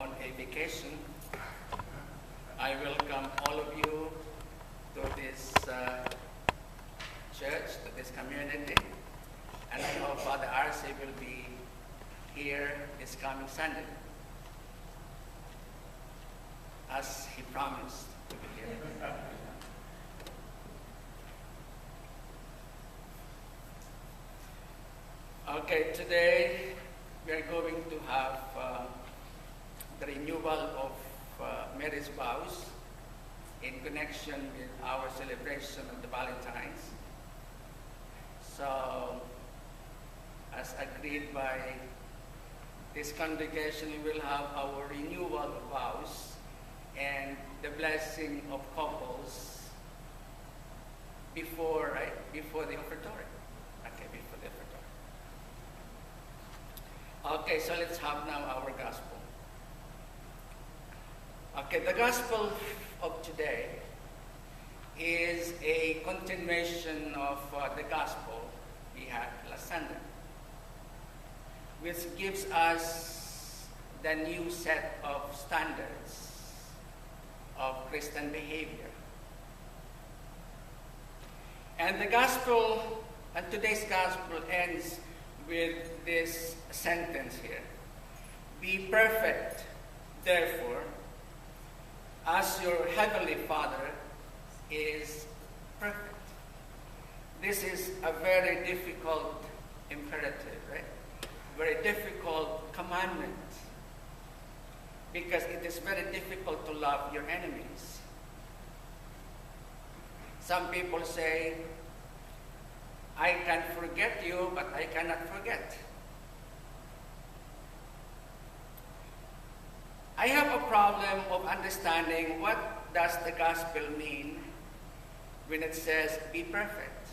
on a vacation. I welcome all of you to this church, to this community, and I hope Father Arce will be here this coming Sunday, as he promised to be here. Okay, today we are going to have the renewal of marriage vows in connection with our celebration of the Valentines. So, as agreed by this congregation, we will have our renewal of vows and the blessing of couples before the offertory. Okay, before the offertory. Okay, so let's have now our gospel. Okay, the gospel of today is a continuation of the gospel we had last Sunday, which gives us the new set of standards of Christian behavior. And the gospel, and today's gospel ends with this sentence here: "Be perfect, therefore, as your heavenly Father is perfect." This is a very difficult imperative, right? Very difficult commandment, because it is very difficult to love your enemies. Some people say, "I can forget you, but I cannot forget." I have a problem of understanding what does the gospel mean when it says be perfect,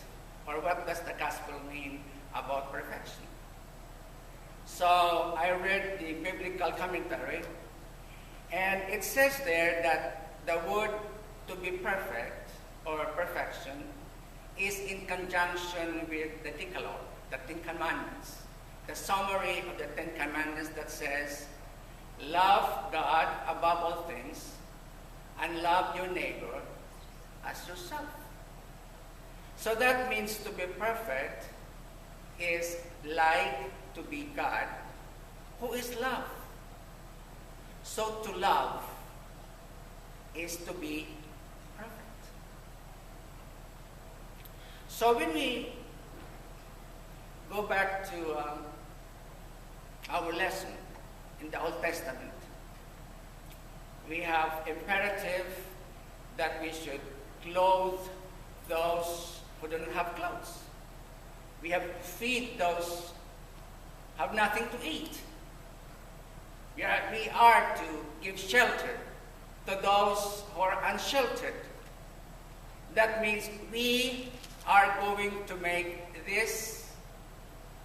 or what does the gospel mean about perfection. So I read the biblical commentary, and it says there that the word to be perfect or perfection is in conjunction with the Decalogue, the Ten Commandments, the summary of the Ten Commandments that says, love God above all things and love your neighbor as yourself. So that means to be perfect is like to be God, who is love. So to love is to be perfect. So when we go back to our lesson in the Old Testament, we have imperative that we should clothe those who don't have clothes. We have to feed those who have nothing to eat. We are to give shelter to those who are unsheltered. That means we are going to make this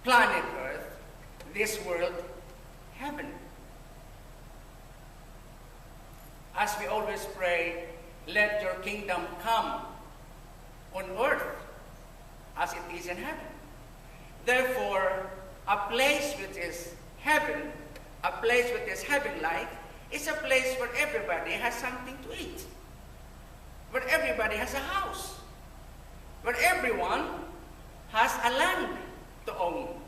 planet Earth, this world, heaven. As we always pray, let your kingdom come on earth as it is in heaven. Therefore, a place which is heaven, a place which is heaven-like, is a place where everybody has something to eat, where everybody has a house, where everyone has a land to own.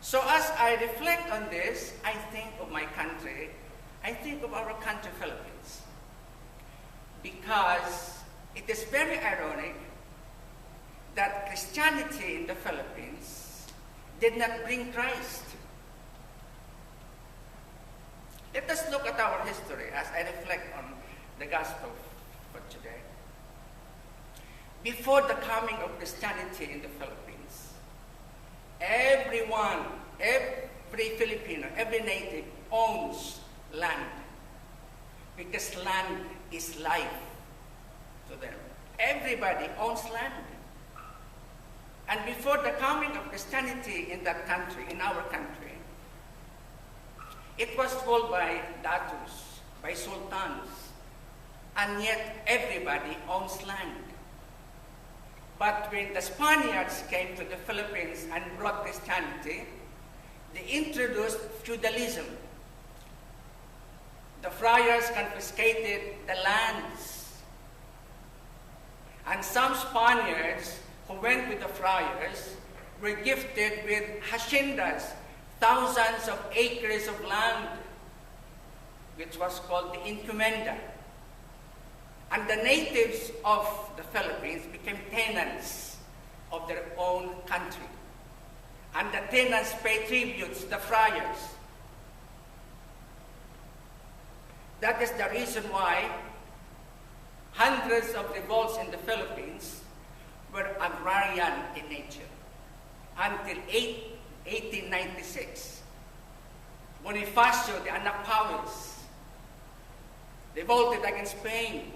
So as I reflect on this, I think of my country, I think of our country, Philippines, because it is very ironic that Christianity in the Philippines did not bring Christ. Let us look at our history as I reflect on the gospel for today. Before the coming of Christianity in the Philippines, everyone, every Filipino, every native owns land, because land is life to them. Everybody owns land. And before the coming of Christianity in that country, in our country, it was ruled by datus, by sultans, and yet everybody owns land. But when the Spaniards came to the Philippines and brought Christianity, they introduced feudalism. The friars confiscated the lands. And some Spaniards who went with the friars were gifted with haciendas, thousands of acres of land, which was called the encomenda. And the natives of the Philippines became tenants of their own country. And the tenants pay tributes to the friars. That is the reason why hundreds of revolts in the Philippines were agrarian in nature until 1896. Bonifacio, the anak Powys, revolted against Spain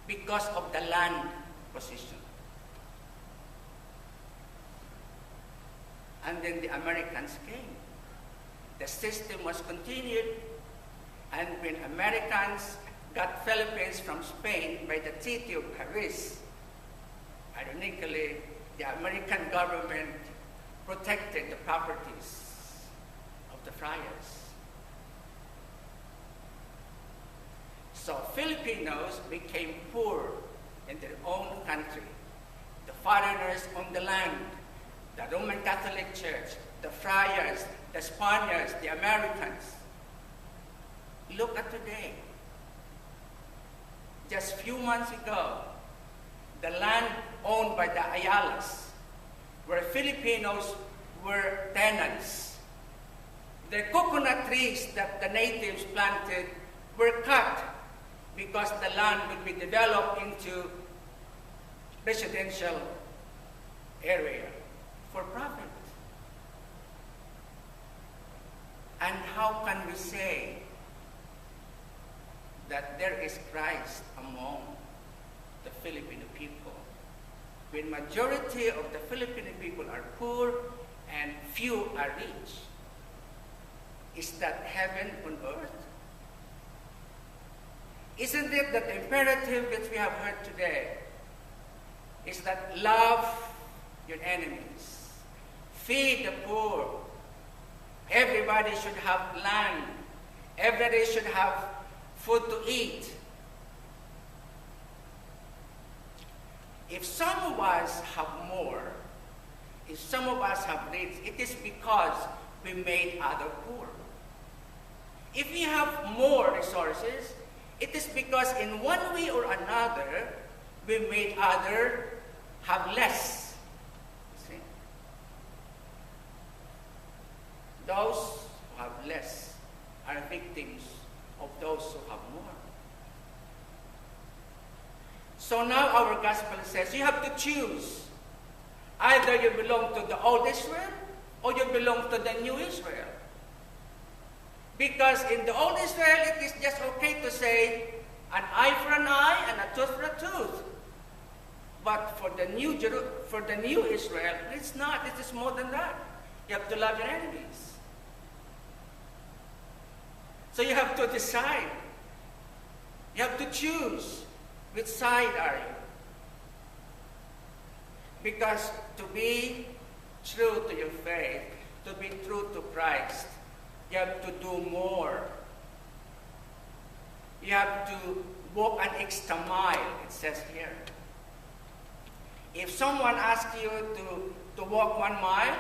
because of the land position. And then the Americans came. The system was continued, and when Americans got Philippines from Spain by the Treaty of Paris, ironically, the American government protected the properties of the friars. So Filipinos became poor in their own country. The foreigners on the land, the Roman Catholic Church, the friars, the Spaniards, the Americans. Look at today. Just a few months ago, the land owned by the Ayalas, where Filipinos were tenants. The coconut trees that the natives planted were cut because the land would be developed into residential area for profit. And how can we say that there is Christ among the Filipino people when majority of the Filipino people are poor and few are rich? Is that heaven on earth? Isn't it that the imperative that we have heard today is that love your enemies, feed the poor, everybody should have land, everybody should have food to eat. If some of us have more, if some of us have rich, it is because we made others poor. If we have more resources, it is because in one way or another, we made others have less. See? Those who have less are victims of those who have more. So now our gospel says you have to choose. Either you belong to the old Israel or you belong to the new Israel. Because in the old Israel, it is just okay to say an eye for an eye and a tooth for a tooth. But for the new Israel, it's not. It is more than that. You have to love your enemies. So you have to decide. You have to choose which side are you. Because to be true to your faith, to be true to Christ, you have to do more. You have to walk an extra mile, it says here. If someone asks you to walk 1 mile,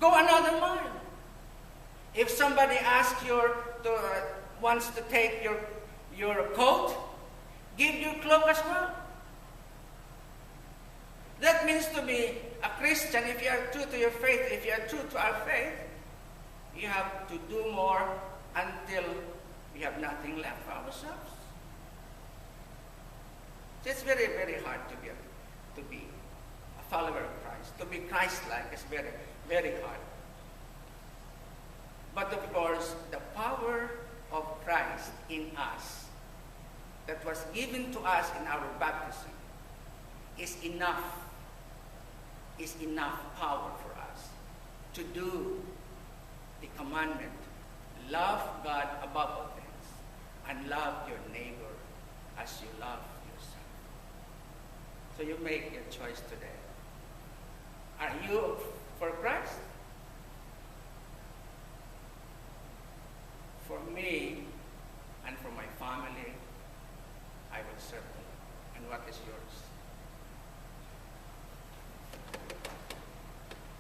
go another mile. If somebody asks you wants to take your coat, give your cloak as well. That means to be a Christian, if you are true to your faith, if you are true to our faith, you have to do more until we have nothing left for ourselves. So it's very, very hard to be a follower of Christ. To be Christ-like is very, very hard. But of course, the power of Christ in us that was given to us in our baptism is enough power for us to do the commandment, love God above all things, and love your neighbor as you love yourself. So you make your choice today. Are you for Christ what is yours.